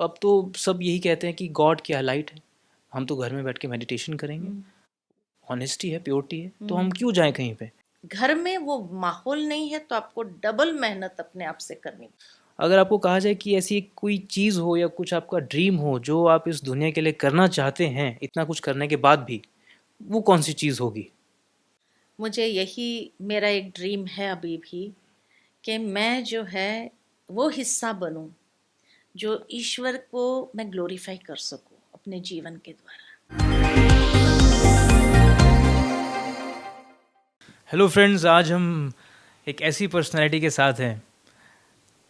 अब तो सब यही कहते हैं कि गॉड क्या लाइट है, हम तो घर में बैठ के मेडिटेशन करेंगे, ऑनेस्टी है, प्योरिटी है, तो हम क्यों जाएं कहीं पे। घर में वो माहौल नहीं है तो आपको डबल मेहनत अपने आप से करनी। अगर आपको कहा जाए कि ऐसी कोई चीज़ हो या कुछ आपका ड्रीम हो जो आप इस दुनिया के लिए करना चाहते हैं इतना कुछ करने के बाद भी, वो कौन सी चीज़ होगी? मुझे यही मेरा एक ड्रीम है अभी भी, कि मैं जो है वो हिस्सा बनूं जो ईश्वर को मैं ग्लोरीफाई कर सकूं अपने जीवन के द्वारा। हेलो फ्रेंड्स, आज हम एक ऐसी पर्सनैलिटी के साथ हैं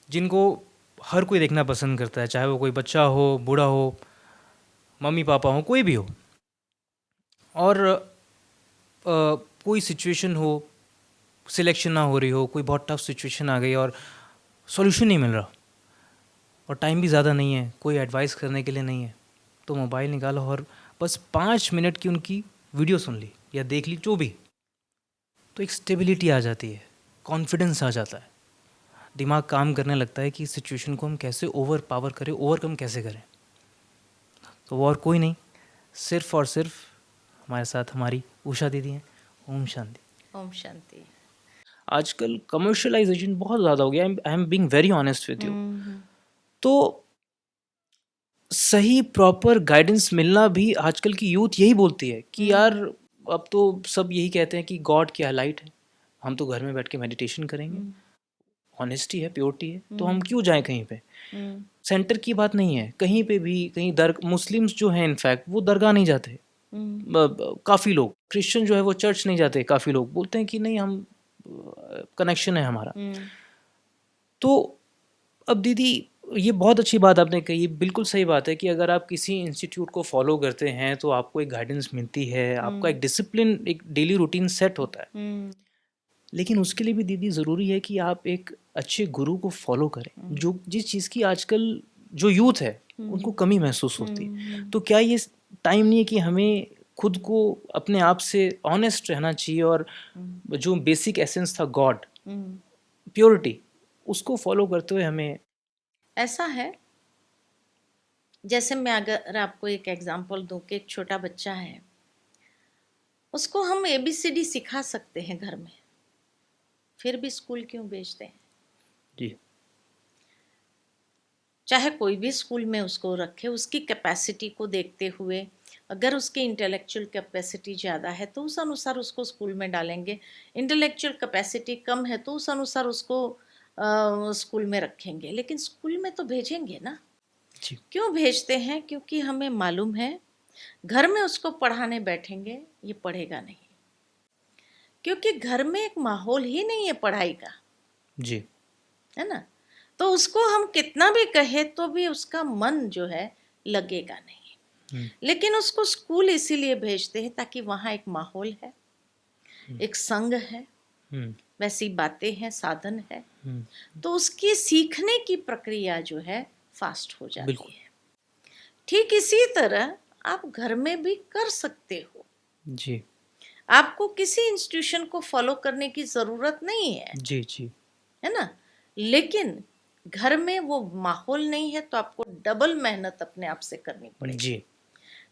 जिनको हर कोई देखना पसंद करता है, चाहे वो कोई बच्चा हो, बूढ़ा हो, मम्मी पापा हो, कोई भी हो। और कोई सिचुएशन हो, सिलेक्शन ना हो रही हो, कोई बहुत टफ सिचुएशन आ गई और सॉल्यूशन नहीं मिल रहा और टाइम भी ज़्यादा नहीं है, कोई एडवाइस करने के लिए नहीं है, तो मोबाइल निकालो और बस 5 मिनट की उनकी वीडियो सुन ली या देख ली, जो भी, तो एक स्टेबिलिटी आ जाती है, कॉन्फिडेंस आ जाता है, दिमाग काम करने लगता है कि इस सिचुएशन को हम कैसे ओवर पावर करें, ओवरकम कैसे करें। तो वो और कोई नहीं, सिर्फ और सिर्फ हमारे साथ हमारी उषा दीदी हैं। ओम शांति। ओम शांति। आजकल कमर्शियलाइजेशन बहुत ज़्यादा हो गया, I am being very honest with you. तो सही प्रॉपर गाइडेंस मिलना भी, आजकल की यूथ यही बोलती है कि यार अब तो सब यही कहते हैं कि गॉड क्या लाइट है, हम तो घर में बैठ के मेडिटेशन करेंगे, ऑनेस्टी है, प्योरिटी है, तो हम क्यों जाएं कहीं पे। सेंटर की बात नहीं है, कहीं पे भी, कहीं मुस्लिम्स जो हैं इनफैक्ट वो दरगाह नहीं जाते, काफ़ी लोग क्रिश्चियन जो है वो चर्च नहीं जाते, काफ़ी लोग बोलते हैं कि नहीं हम कनेक्शन है हमारा। तो अब दीदी, ये बहुत अच्छी बात आपने कही, बिल्कुल सही बात है कि अगर आप किसी इंस्टीट्यूट को फॉलो करते हैं तो आपको एक गाइडेंस मिलती है, आपका एक डिसिप्लिन, एक डेली रूटीन सेट होता है। लेकिन उसके लिए भी दीदी ज़रूरी है कि आप एक अच्छे गुरु को फॉलो करें, जो जिस चीज़ की आजकल जो यूथ है उनको कमी महसूस होती है। तो क्या ये टाइम नहीं है कि हमें खुद को अपने आप से ऑनेस्ट रहना चाहिए और जो बेसिक एसेंस था गॉड, प्योरिटी, उसको फॉलो करते हुए हमें। ऐसा है, जैसे मैं अगर आपको एक एग्जांपल दूं कि एक छोटा बच्चा है, उसको हम ABCD सिखा सकते हैं घर में, फिर भी स्कूल क्यों भेजते हैं? जी चाहे कोई भी स्कूल में उसको रखे, उसकी कैपेसिटी को देखते हुए, अगर उसकी इंटेलेक्चुअल कैपेसिटी ज़्यादा है तो उस अनुसार उसको स्कूल में डालेंगे, इंटेलेक्चुअल कैपेसिटी कम है तो उस अनुसार उसको स्कूल में रखेंगे, लेकिन स्कूल में तो भेजेंगे ना। जी क्यों भेजते हैं? क्योंकि हमें मालूम है घर में उसको पढ़ाने बैठेंगे ये पढ़ेगा नहीं, क्योंकि घर में एक माहौल ही नहीं है पढ़ाई का, जी है ना। तो उसको हम कितना भी कहे तो भी उसका मन जो है लगेगा नहीं। लेकिन उसको स्कूल इसीलिए भेजते हैं ताकि वहाँ एक माहौल है, एक संग है, वैसी बातें हैं, साधन है, तो उसकी सीखने की प्रक्रिया जो है फास्ट हो जाती बिल्कुल। है। ठीक इसी तरह आप घर में भी कर सकते हो, जी आपको किसी इंस्टीट्यूशन को फॉलो करने की जरूरत नहीं है, जी जी है ना। लेकिन घर में वो माहौल नहीं है तो आपको डबल मेहनत अपने आप से करनी पड़ेगी। जी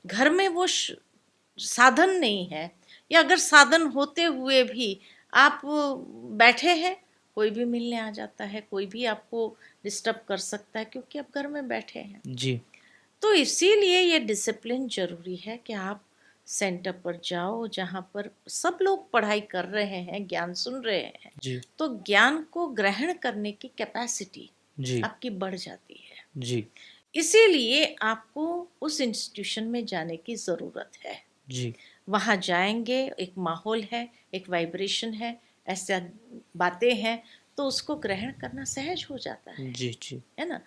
घर में वो साधन नहीं है, या अगर साधन होते हुए भी आप बैठे हैं, कोई भी मिलने आ जाता है, कोई भी आपको डिस्टर्ब कर सकता है क्योंकि आप घर में बैठे हैं। जी तो इसीलिए ये डिसिप्लिन जरूरी है कि आप सेंटर पर जाओ जहाँ पर सब लोग पढ़ाई कर रहे हैं, ज्ञान सुन रहे हैं, जी तो ज्ञान को ग्रहण करने की कैपेसिटी जी आपकी बढ़ जाती है। जी इसीलिए आपको उस इंस्टीट्यूशन में जाने की ज़रूरत है। जी वहाँ जाएंगे, एक माहौल है, एक वाइब्रेशन है, ऐसा बातें हैं, तो उसको ग्रहण करना सहज हो जाता जी जी है ना।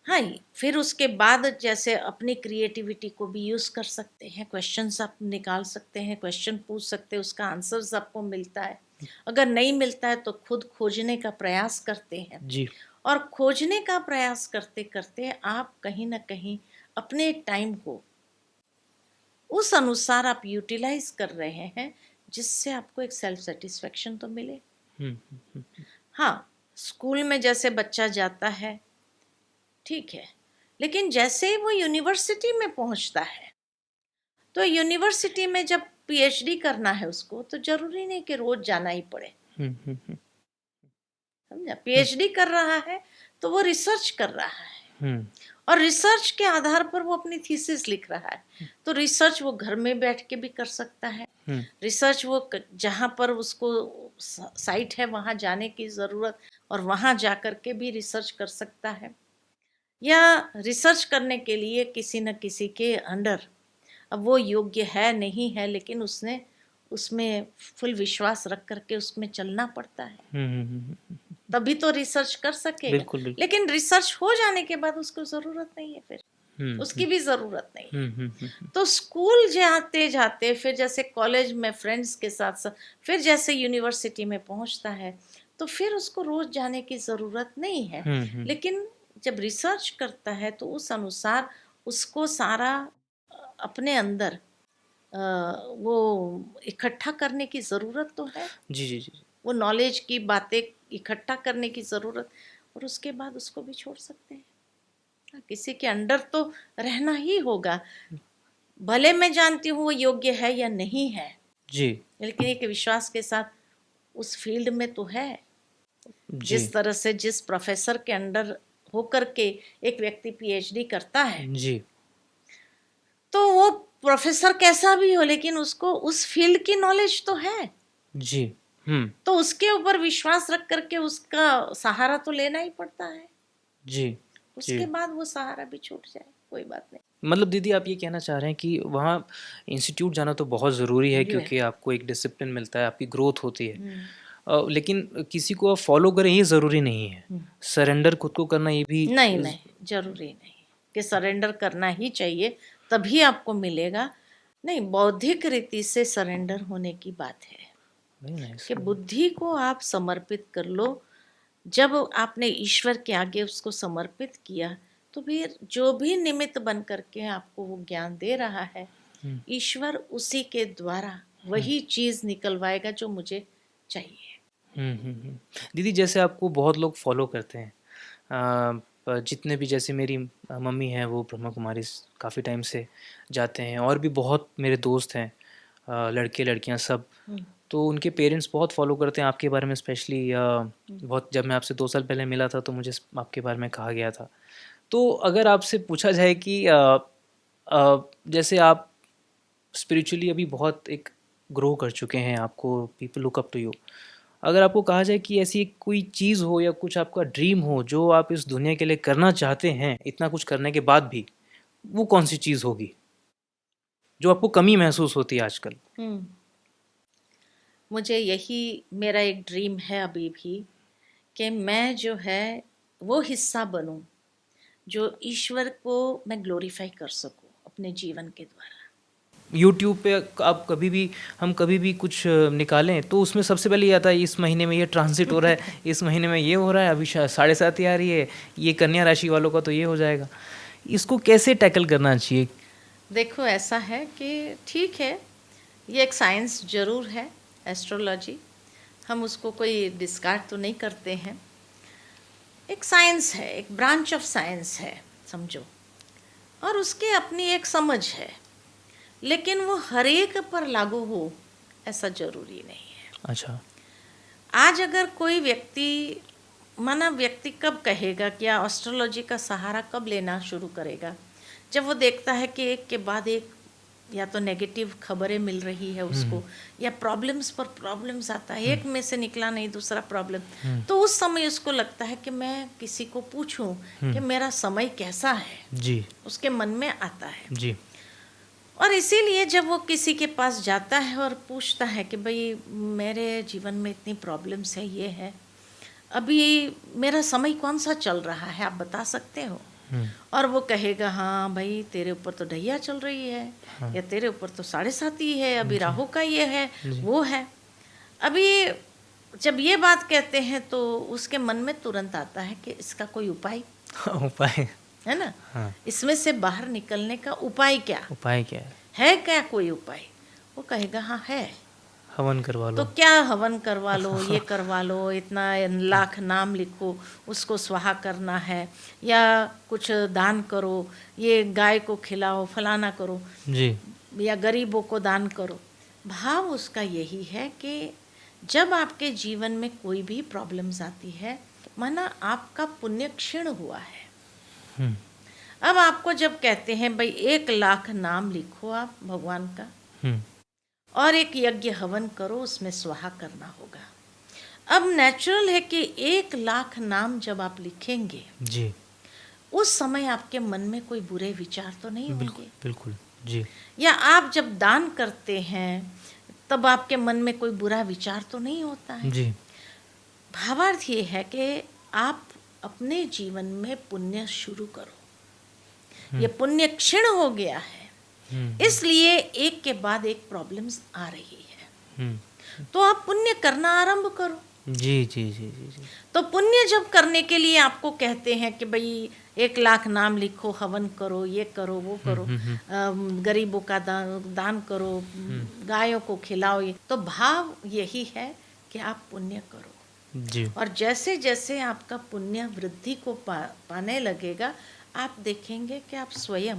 हाँ, फिर उसके बाद जैसे अपनी क्रिएटिविटी को भी यूज़ कर सकते हैं, क्वेश्चंस आप निकाल सकते हैं, क्वेश्चन पूछ सकते हैं, उसका आंसर्स आपको मिलता है। अगर नहीं मिलता है तो खुद खोजने का प्रयास करते हैं, जी और खोजने का प्रयास करते करते आप कहीं ना कहीं अपने टाइम को उस अनुसार आप यूटिलाइज कर रहे हैं, जिससे आपको एक सेल्फ सेटिस्फेक्शन तो मिले। हाँ, स्कूल में जैसे बच्चा जाता है, ठीक है, लेकिन जैसे ही वो यूनिवर्सिटी में पहुंचता है, तो यूनिवर्सिटी में जब पीएचडी करना है उसको, तो जरूरी नहीं कि रोज जाना ही पड़े। समझा? पीएचडी कर रहा है तो वो रिसर्च कर रहा है, और रिसर्च के आधार पर वो अपनी थीसिस लिख रहा है। तो रिसर्च वो घर में बैठ के भी कर सकता है, रिसर्च वो जहाँ पर उसको साइट है वहाँ जाने की ज़रूरत, और वहाँ जा कर के भी रिसर्च कर सकता है, या रिसर्च करने के लिए किसी न किसी के अंडर, अब वो योग्य है नहीं है, लेकिन उसने उसमें फुल विश्वास रख करके उसमें चलना पड़ता है, तभी तो रिसर्च कर सकेगा। बिल्कुल बिल्कुल। लेकिन रिसर्च हो जाने के बाद उसको ज़रूरत नहीं है, फिर उसकी भी ज़रूरत नहीं है। तो स्कूल जाते जाते फिर जैसे कॉलेज में फ्रेंड्स के साथ साथ, फिर जैसे यूनिवर्सिटी में पहुंचता है, तो फिर उसको रोज जाने की ज़रूरत नहीं है। लेकिन जब रिसर्च करता है तो उस अनुसार उसको सारा अपने अंदर वो इकट्ठा करने की ज़रूरत तो है, जी जी जी। वो नॉलेज की बातें इकट्ठा करने की ज़रूरत, और उसके बाद उसको भी छोड़ सकते हैं। किसी के अंडर तो रहना ही होगा, भले मैं जानती हूँ वो योग्य है या नहीं है, जी लेकिन एक विश्वास के साथ उस फील्ड में तो है। जी जिस तरह से जिस प्रोफेसर के अंडर होकर के एक व्यक्ति पीएचडी करता है, जी तो वो प्रोफेसर कैसा भी हो, लेकिन उसको उस फील्ड की नॉलेज तो है, जी। तो उसके ऊपर विश्वास रख करके उसका सहारा तो लेना ही पड़ता है। जी जी। उसके बाद वो सहारा भी छूट जाए, कोई बात नहीं। मतलब दीदी आप ये कहना चाह रहे हैं कि वहाँ इंस्टीट्यूट जाना तो बहुत ज़रूरी है, जो है। क्योंकि आपको एक डिसिप्लिन मिलता है, आपकी ग्रोथ होती है। लेकिन किसी को आप फॉलो करें ये ज़रूरी नहीं है, सरेंडर खुद को करना ये भी नहीं नहीं, जरूरी नहीं कि सरेंडर करना ही चाहिए तभी आपको मिलेगा। नहीं, बौद्धिक रीति से सरेंडर होने की बात है वेरी नाइस। कि बुद्धि को आप समर्पित कर लो। जब आपने ईश्वर के आगे उसको समर्पित किया, तो फिर जो भी निमित्त बन करके आपको वो ज्ञान दे रहा है, ईश्वर उसी के द्वारा वही चीज निकलवाएगा जो मुझे चाहिए। दीदी जैसे आपको बहुत लोग फॉलो करते हैं, जितने भी, जैसे मेरी मम्मी हैं वो ब्रह्मा कुमारी काफ़ी टाइम से जाते हैं, और भी बहुत मेरे दोस्त हैं, लड़के लड़कियां सब, तो उनके पेरेंट्स बहुत फॉलो करते हैं आपके बारे में स्पेशली। बहुत, जब मैं आपसे 2 साल पहले मिला था तो मुझे आपके बारे में कहा गया था। तो अगर आपसे पूछा जाए कि जैसे आप स्पिरिचुअली अभी बहुत एक ग्रो कर चुके हैं, आपको people look up to you, अगर आपको कहा जाए कि ऐसी कोई चीज़ हो या कुछ आपका ड्रीम हो जो आप इस दुनिया के लिए करना चाहते हैं इतना कुछ करने के बाद भी, वो कौन सी चीज़ होगी जो आपको कमी महसूस होती है आजकल? मुझे यही मेरा एक ड्रीम है अभी भी, कि मैं जो है वो हिस्सा बनूं जो ईश्वर को मैं ग्लोरीफाई कर सकूं अपने जीवन के द्वारा। यूट्यूब पे आप कभी भी, हम कभी भी कुछ निकालें तो उसमें सबसे पहले ये आता है इस महीने में ये ट्रांजिट हो रहा है, इस महीने में ये हो रहा है, अभी 7.5 आ रही है, ये कन्या राशि वालों का तो ये हो जाएगा। इसको कैसे टैकल करना चाहिए? देखो, ऐसा है कि ठीक है, ये एक साइंस जरूर है, एस्ट्रोलॉजी, हम उसको कोई डिस्कार्ड तो नहीं करते हैं। एक साइंस है, एक ब्रांच ऑफ साइंस है समझो, और उसकी अपनी एक समझ है, लेकिन वो हर एक पर लागू हो ऐसा जरूरी नहीं है। अच्छा। आज अगर कोई व्यक्ति, माना व्यक्ति कब कहेगा कि एस्ट्रोलॉजी का सहारा कब लेना शुरू करेगा? जब वो देखता है कि एक के बाद एक या तो नेगेटिव खबरें मिल रही है उसको, या प्रॉब्लम्स पर प्रॉब्लम्स आता है, एक में से निकला नहीं दूसरा प्रॉब्लम, तो उस समय उसको लगता है कि मैं किसी को पूछूं कि मेरा समय कैसा है। जी उसके मन में आता है। जी। और इसीलिए जब वो किसी के पास जाता है और पूछता है कि भाई मेरे जीवन में इतनी प्रॉब्लम्स है, ये है, अभी मेरा समय कौन सा चल रहा है, आप बता सकते हो? और वो कहेगा हाँ भाई तेरे ऊपर तो ढैया चल रही है, या तेरे ऊपर तो 7.5 ही है, अभी राहु का ये है, वो है। अभी जब ये बात कहते हैं तो उसके मन में तुरंत आता है कि इसका कोई उपाय उपाय है ना? हाँ, इसमें से बाहर निकलने का उपाय क्या उपाय क्या है? क्या कोई उपाय? वो कहेगा हाँ है। हवन करवा तो लो। क्या हवन करवा लो, ये करवा लो, इतना लाख नाम लिखो, उसको स्वाहा करना है, या कुछ दान करो, ये गाय को खिलाओ, फलाना करो, जी या गरीबों को दान करो। भाव उसका यही है कि जब आपके जीवन में कोई भी प्रॉब्लम्स आती है, माना आपका पुण्य क्षीण हुआ है, हम्म, अब आपको जब कहते हैं भाई 1,00,000 नाम लिखो आप भगवान का हम्म, और एक यज्ञ हवन करो, उसमें स्वाहा करना होगा। अब नेचुरल है कि 1,00,000 नाम जब आप लिखेंगे, जी उस समय आपके मन में कोई बुरे विचार तो नहीं बिल्कुल होंगे। बिल्कुल जी या आप जब दान करते हैं तब आपके मन में कोई बुरा विचार तो नहीं होता है। जी भावार्थ ये है कि आप अपने जीवन में पुण्य शुरू करो। ये पुण्य क्षीण हो गया है, इसलिए एक के बाद एक प्रॉब्लम्स आ रही है, तो आप पुण्य करना आरंभ करो। जी जी जी जी जी तो पुण्य जब करने के लिए आपको कहते हैं कि भाई 1,00,000 नाम लिखो, हवन करो, ये करो, वो करो, गरीबों का दान करो, गायों को खिलाओ, ये तो भाव यही है कि आप पुण्य करो। जी और जैसे जैसे आपका पुण्य वृद्धि को पाने लगेगा, आप देखेंगे कि आप स्वयं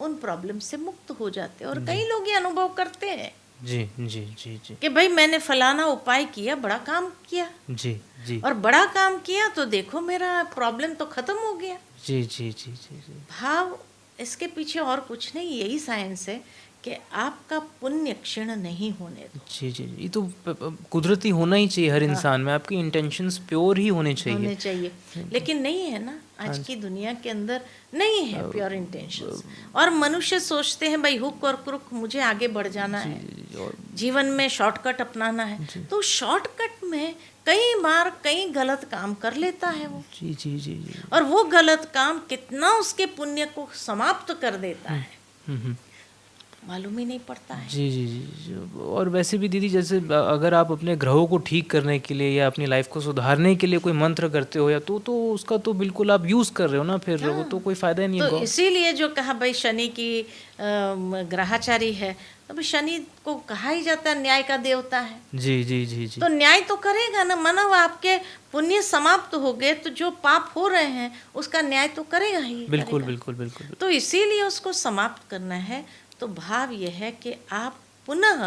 उन प्रॉब्लम से मुक्त हो जाते हैं। और कई लोग ये अनुभव करते हैं जी जी जी जी कि भाई मैंने फलाना उपाय किया, बड़ा काम किया, जी जी और बड़ा काम किया तो देखो मेरा प्रॉब्लम तो खत्म हो गया। जी जी जी जी जी भाव इसके पीछे और कुछ नहीं, यही साइंस है कि आपका पुण्य क्षीण नहीं होने दो। जी जी ये तो कुदरती होना ही चाहिए हर इंसान में, आपकी इंटेंशंस प्योर ही होने होने चाहिए। चाहिए, लेकिन नहीं है ना, आज की दुनिया के अंदर नहीं है प्योर इंटेंशंस। और मनुष्य सोचते हैं भाई हुक और क्रुक, मुझे आगे बढ़ जाना है, और जीवन में शॉर्टकट अपनाना है, तो शॉर्टकट में कई बार कई गलत काम कर लेता है वो, जी जी जी जी और वो गलत काम कितना उसके पुण्य को समाप्त कर देता है हम्म, मालूम ही नहीं पड़ता है। जी जी जी जी। और वैसे भी दीदी, जैसे अगर आप अपने ग्रहों को ठीक करने के लिए या अपनी लाइफ को सुधारने के लिए कोई मंत्र करते हो या तो उसका तो बिल्कुल आप यूज़ कर रहे हो ना, फिर वो तो कोई फ़ायदा ही नहीं तो है। इसीलिए जो कहा भाई शनि की ग्रहाचारी है, तो भाई शनि को कहा ही जाता है न्याय का देवता है, जी जी जी जी तो न्याय तो करेगा ना। मानव आपके पुण्य समाप्त हो गए तो जो पाप हो रहे हैं उसका न्याय तो करेगा ही बिल्कुल करेगा। बिल्कुल बिल्कुल तो इसीलिए उसको समाप्त करना है। तो भाव यह है कि आप पुनः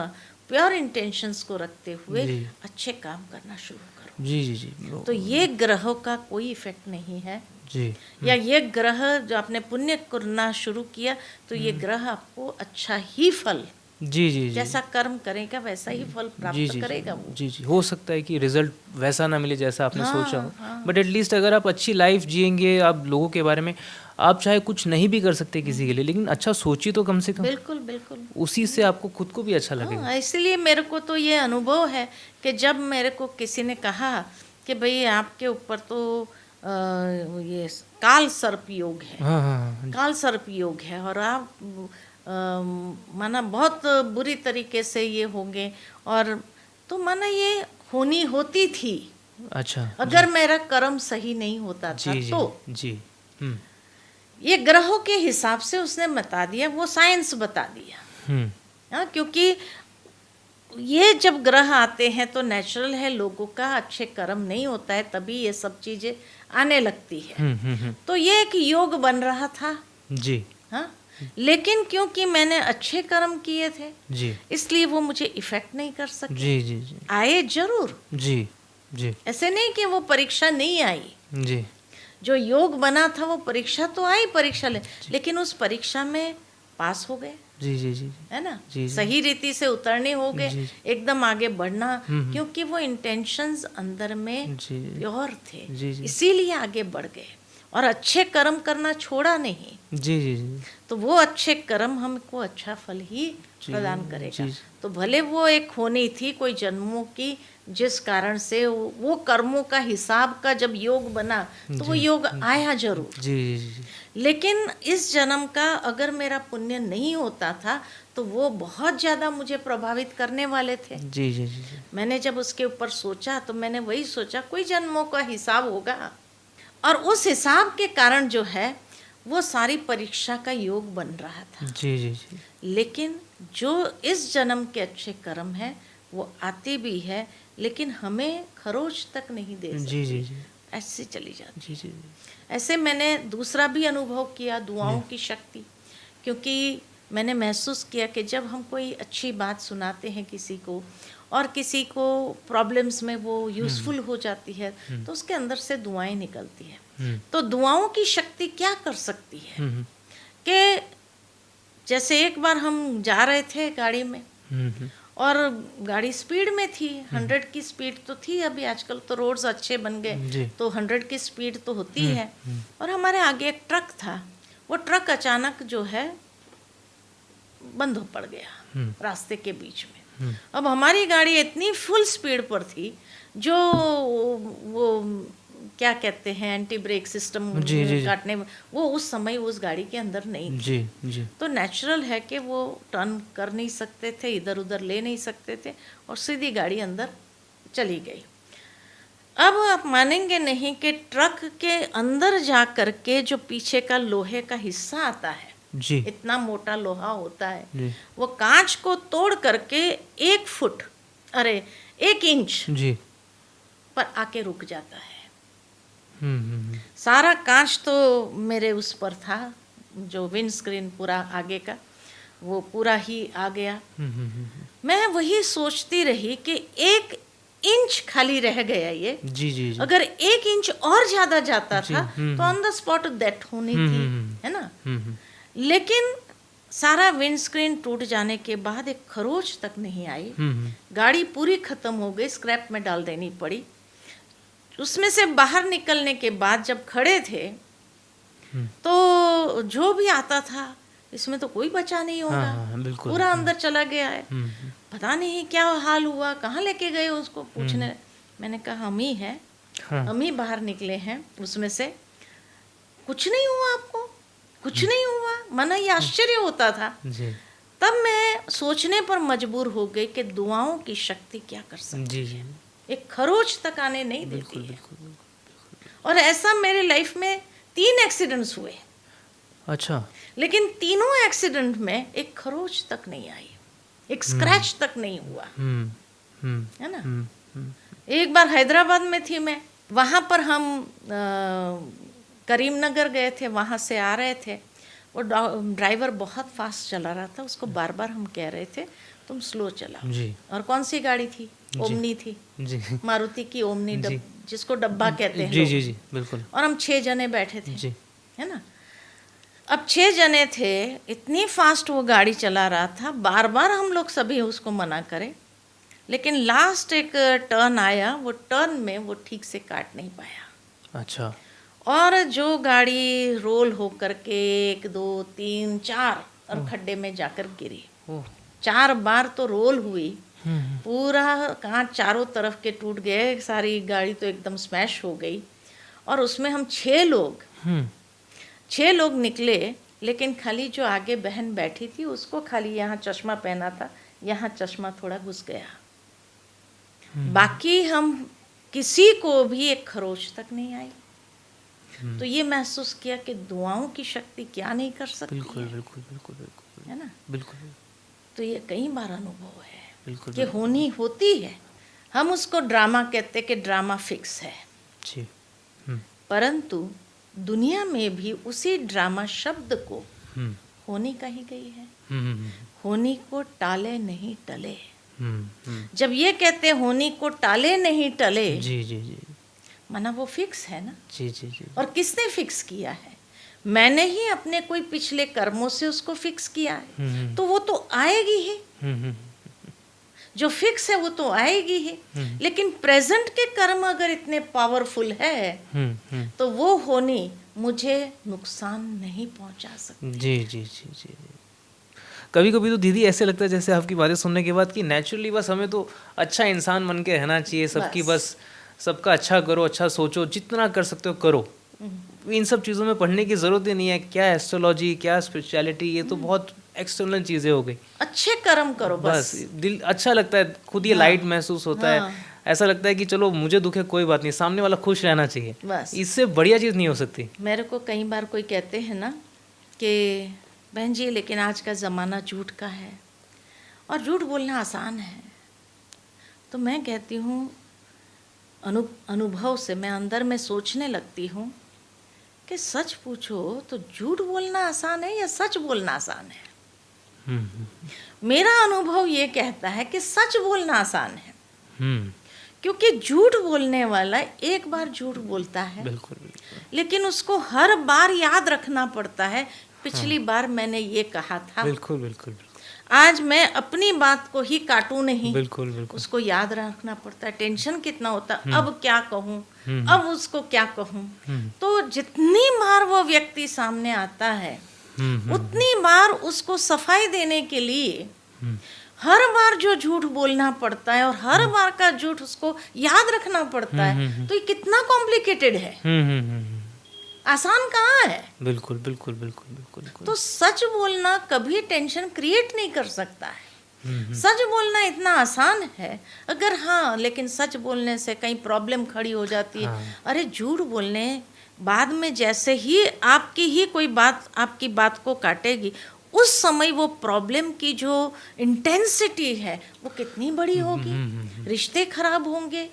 प्योर इंटेंशंस को रखते हुए जी अच्छे काम करना शुरू करो। जी जी जी तो ये ग्रहों का कोई इफेक्ट नहीं है, जी या ये ग्रह जो आपने पुण्य करना शुरू किया तो ये ग्रह आपको अच्छा ही फल, जी जी जी जैसा कर्म करेगा वैसा ही फल जी प्राप्त जी करेगा वो। जी जी हो सकता है कि रिजल्ट वैसा ना मिले जैसा आपने हाँ, सोचा हो, हाँ। बट एटलीस्ट अगर आप अच्छी लाइफ जिएंगे, आप लोगों के बारे में, आप चाहे कुछ नहीं भी कर सकते किसी के लिए, लेकिन अच्छा सोचिए तो कम से कम, बिल्कुल बिल्कुल। उसी से आपको खुद को भी अच्छा लगेगा। हाँ, इसलिए मेरे को तो ये अनुभव है कि जब मेरे को किसी ने कहा कि भाई आपके ऊपर तो ये काल सर्प योग है, हाँ हाँ हाँ काल सर्प योग है, और आप माना बहुत बुरी तरीके से ये होंगे, और तो माना ये होनी होती थी अच्छा अगर मेरा कर्म सही नहीं होता था। जी जी तो जी ये ग्रहों के हिसाब से उसने बता दिया, वो साइंस बता दिया। हाँ, क्योंकि ये जब ग्रह आते हैं तो नेचुरल है लोगों का अच्छे कर्म नहीं होता है, तभी ये सब चीजें आने लगती है। तो ये एक योग बन रहा था जी हाँ, लेकिन क्योंकि मैंने अच्छे कर्म किए थे जी इसलिए वो मुझे इफेक्ट नहीं कर सके। जी जी जी आए जरूर, जी जी ऐसे नहीं कि वो परीक्षा नहीं आई, जी जो योग बना था वो परीक्षा तो आई, परीक्षा लेकिन उस परीक्षा में पास हो गए, जी जी जी है ना, जी, सही रीति से उतरने हो गए, जी, एकदम आगे बढ़ना, क्योंकि वो इंटेंशंस अंदर में जी प्योर थे, जी जी इसीलिए आगे बढ़ गए और अच्छे कर्म करना छोड़ा नहीं। जी जी जी तो वो अच्छे कर्म हमको अच्छा फल ही प्रदान करेगा। जी। तो भले वो एक होनी थी कोई जन्मों की, जिस कारण से वो कर्मों का हिसाब का जब योग बना तो वो योग आया जरूर, जी जी जी लेकिन इस जन्म का अगर मेरा पुण्य नहीं होता था तो वो बहुत ज़्यादा मुझे प्रभावित करने वाले थे। जी जी जी जी मैंने जब उसके ऊपर सोचा तो मैंने वही सोचा कोई जन्मों का हिसाब होगा, और उस हिसाब के कारण जो है वो सारी परीक्षा का योग बन रहा था। जी जी जी लेकिन जो इस जन्म के अच्छे कर्म हैं वो आती भी है, लेकिन हमें खरोच तक नहीं दे जी सकती, जी जी ऐसे चली जाती। जी जी ऐसे मैंने दूसरा भी अनुभव किया दुआओं जी की शक्ति, क्योंकि मैंने महसूस किया कि जब हम कोई अच्छी बात सुनाते हैं किसी को, और किसी को प्रॉब्लम्स में वो यूज़फुल हो जाती है, तो उसके अंदर से दुआएं निकलती हैं। तो दुआओं की शक्ति क्या कर सकती है कि जैसे एक बार हम जा रहे थे गाड़ी में, और गाड़ी स्पीड में थी, 100 की स्पीड तो थी, अभी आजकल तो रोड्स अच्छे बन जी। गए तो 100 की स्पीड तो होती है। और हमारे आगे एक ट्रक था, वो ट्रक अचानक जो है बंद हो पड़ गया रास्ते के बीच में। अब हमारी गाड़ी इतनी फुल स्पीड पर थी, जो वो क्या कहते हैं एंटी ब्रेक सिस्टम जी जी जी काटने में, वो उस समय उस गाड़ी के अंदर नहीं थी। जी जी तो नेचुरल है कि वो टर्न कर नहीं सकते थे, इधर उधर ले नहीं सकते थे, और सीधी गाड़ी अंदर चली गई। अब आप मानेंगे नहीं कि ट्रक के अंदर जा कर के जो पीछे का लोहे का हिस्सा आता है, जी इतना मोटा लोहा होता है, जी वो कांच को तोड़ करके 1 फुट, अरे 1 इंच जी पर आके रुक जाता है। हम्म सारा कांच तो मेरे उस पर था, जो विंड स्क्रीन पूरा आगे का, वो पूरा ही आ गया। मैं वही सोचती रही कि 1 इंच खाली रह गया ये, जी जी जी अगर 1 इंच और ज्यादा जाता जी, था तो ऑन द स्पॉट डेथ होनी थी, है ना। हम्म लेकिन सारा विंड स्क्रीन टूट जाने के बाद एक खरोच तक नहीं आई, गाड़ी पूरी खत्म हो गई, स्क्रैप में डाल देनी पड़ी। उसमें से बाहर निकलने के बाद जब खड़े थे, तो जो भी आता था, इसमें तो कोई बचा नहीं होगा, हाँ, बिल्कुल, पूरा अंदर चला गया है, हम्म पता नहीं क्या हाल हुआ, कहाँ लेके गए उसको पूछने। मैंने कहा हम ही हैं, हाँ हम ही बाहर निकले हैं उसमें से, कुछ नहीं हुआ आपको, कुछ नहीं हुआ। मना ये आश्चर्य होता था। जी तब मैं सोचने पर मजबूर हो गई कि दुआओं की शक्ति क्या कर सकती जी जी है, एक खरोच तक आने नहीं देती बिल्कुल है। बिल्कुल और ऐसा मेरे लाइफ में 3 एक्सीडेंट्स हुए, अच्छा लेकिन तीनों एक्सीडेंट में एक खरोच तक नहीं आई, एक स्क्रैच तक नहीं हुआ, है ना। एक बार हैदराबाद में थी मैं, वहाँ पर हम करीमनगर गए थे, वहाँ से आ रहे थे, वो ड्राइवर बहुत फास्ट चला रहा था, उसको बार बार हम कह रहे थे तुम स्लो चलाओ। जी और कौन सी गाड़ी थी, ओमनी थी, जी मारुति की ओमनी, जी जिसको डब्बा कहते हैं जी लोग। जी जी बिल्कुल और हम 6 जने बैठे थे, जी है ना। अब 6 जने थे, इतनी फास्ट वो गाड़ी चला रहा था, बार बार हम लोग सभी उसको मना करें, लेकिन लास्ट एक टर्न आया, वो टर्न में वो ठीक से काट नहीं पाया। अच्छा और जो गाड़ी रोल होकर के 1 2 3 4 और खड्डे में जाकर गिरी, ओह 4 बार तो रोल हुई, पूरा कांच चारों तरफ के टूट गए, सारी गाड़ी तो एकदम स्मैश हो गई। और उसमें हम 6 लोग निकले, लेकिन खाली जो आगे बहन बैठी थी उसको खाली यहाँ चश्मा पहना था, यहाँ चश्मा थोड़ा घुस गया, बाकी हम किसी को भी एक खरोच तक नहीं आई। तो ये महसूस किया कि दुआओं की शक्ति क्या नहीं कर सकती बिल्कुल है, बिल्कुल बिल्कुल बिल्कुल है ना। बिल्कुल तो ये कई बार अनुभव है बिल्कुल कि होनी होती है। हम उसको ड्रामा कहते कि ड्रामा फिक्स है, जी परंतु दुनिया में भी उसी ड्रामा शब्द को होनी कही गई है। होनी को टाले नहीं टले। जब ये कहते होनी को टाले नहीं टले, जी जी जी माना वो फिक्स है ना। जी जी जी और किसने फिक्स किया है? मैंने ही अपने कोई पिछले कर्मों से उसको फिक्स किया है, तो वो तो आएगी ही। जो फिक्स है वो तो आएगी ही, लेकिन प्रेजेंट के कर्म अगर इतने पावरफुल है तो वो होनी मुझे नुकसान नहीं पहुंचा सकती। जी जी जी जी कभी कभी तो दीदी ऐसे लगता है जैसे आपकी बातें सुनने के बाद कि नेचुरली बस हमें तो अच्छा इंसान बन के रहना चाहिए, सबकी बस सबका अच्छा करो, अच्छा सोचो, जितना कर सकते हो करो। इन सब चीज़ों में पढ़ने की ज़रूरत ही नहीं है, क्या एस्ट्रोलॉजी क्या स्पिरिचुअलिटी, ये तो बहुत एक्सटर्नल चीज़ें हो गई। अच्छे कर्म करो बस दिल अच्छा लगता है, खुद ये लाइट महसूस होता है, ऐसा लगता है कि चलो मुझे दुख है कोई बात नहीं, सामने वाला खुश रहना चाहिए, बस इससे बढ़िया चीज़ नहीं हो सकती। मेरे को कई बार कोई कहते हैं ना कि बहन जी लेकिन आज का ज़माना झूठ का है, और झूठ बोलना आसान है, तो मैं कहती हूँ अनुभव से मैं अंदर में सोचने लगती हूँ कि सच पूछो तो झूठ बोलना आसान है या सच बोलना आसान है। मेरा अनुभव ये कहता है कि सच बोलना आसान है, क्योंकि झूठ बोलने वाला एक बार झूठ बोलता है, बिल्कुल, लेकिन उसको हर बार याद रखना पड़ता है, पिछली बार मैंने ये कहा था। बिल्कुल बिल्कुल आज मैं अपनी बात को ही काटूं नहीं, बिल्कुल बिल्कुल उसको याद रखना पड़ता है। टेंशन कितना होता है, अब क्या कहूँ, अब उसको क्या कहूँ। तो जितनी बार वो व्यक्ति सामने आता है उतनी बार उसको सफाई देने के लिए हर बार जो झूठ बोलना पड़ता है और हर बार का झूठ उसको याद रखना पड़ता है। तो ये कितना कॉम्प्लिकेटेड है, आसान कहाँ है। बिल्कुल बिल्कुल बिल्कुल बिल्कुल। तो सच बोलना कभी टेंशन क्रिएट नहीं कर सकता है। सच बोलना इतना आसान है अगर, हाँ, लेकिन सच बोलने से कई प्रॉब्लम खड़ी हो जाती है। अरे झूठ बोलने बाद में जैसे ही आपकी ही कोई बात आपकी बात को काटेगी, उस समय वो प्रॉब्लम की जो इंटेंसिटी है वो कितनी बड़ी होगी, रिश्ते खराब होंगे,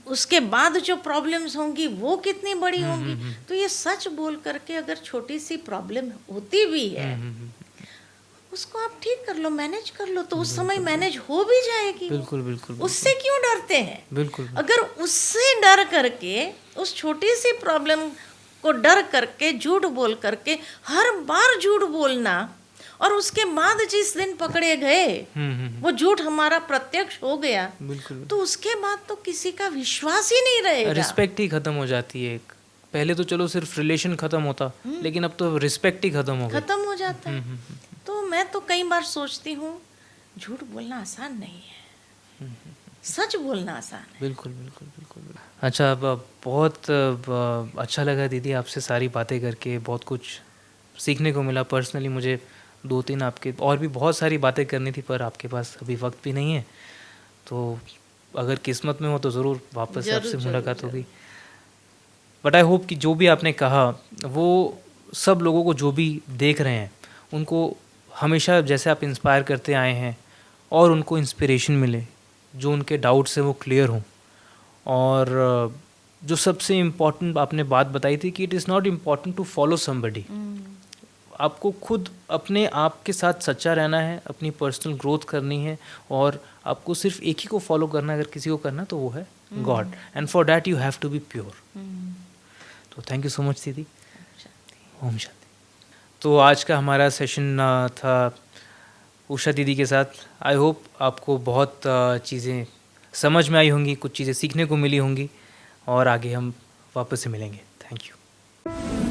उसके बाद जो प्रॉब्लम्स होंगी वो कितनी बड़ी होंगी। तो ये सच बोल करके अगर छोटी सी प्रॉब्लम होती भी है उसको आप ठीक कर लो, मैनेज कर लो, तो उस समय मैनेज हो भी जाएगी। बिल्कुल बिल्कुल। उससे क्यों डरते हैं? बिल्कुल। अगर उससे डर करके, उस छोटी सी प्रॉब्लम को डर करके, झूठ बोल करके हर बार झूठ बोलना, और उसके बाद जिस दिन पकड़े गए वो झूठ हमारा प्रत्यक्ष हो गया, बिल्कुल, तो उसके बाद तो किसी का विश्वास ही नहीं रहेगा, रिस्पेक्ट ही खत्म हो जाती है। पहले तो चलो सिर्फ रिलेशन खत्म होता, लेकिन अब तो रिस्पेक्ट ही खत्म हो जाता है। तो मैं तो कई बार सोचती हूँ झूठ बोलना आसान नहीं है, सच बोलना आसान है। बिल्कुल बिल्कुल बिल्कुल। अच्छा, बहुत अच्छा लगा दीदी आपसे सारी बातें करके, बहुत कुछ सीखने को मिला। पर्सनली मुझे 2-3 आपके और भी बहुत सारी बातें करनी थी, पर आपके पास अभी वक्त भी नहीं है। तो अगर किस्मत में हो तो ज़रूर वापस से आपसे मुलाकात होगी। बट आई होप कि जो भी आपने कहा वो सब लोगों को, जो भी देख रहे हैं, उनको हमेशा जैसे आप इंस्पायर करते आए हैं और उनको इंस्पिरेशन मिले, जो उनके डाउट्स हैं वो क्लियर हों। और जो सबसे इम्पॉर्टेंट आपने बात बताई थी कि it is not important to follow somebody, आपको खुद अपने आप के साथ सच्चा रहना है, अपनी पर्सनल ग्रोथ करनी है, और आपको सिर्फ एक ही को फॉलो करना है। अगर किसी को करना तो वो है God, and for that you have to be pure. तो थैंक यू सो मच दीदी। ओम शांति। तो आज का हमारा सेशन था उषा दीदी के साथ। आई होप आपको बहुत चीज़ें समझ में आई होंगी, कुछ चीज़ें सीखने को मिली होंगी, और आगे हम वापस से मिलेंगे। Thank you.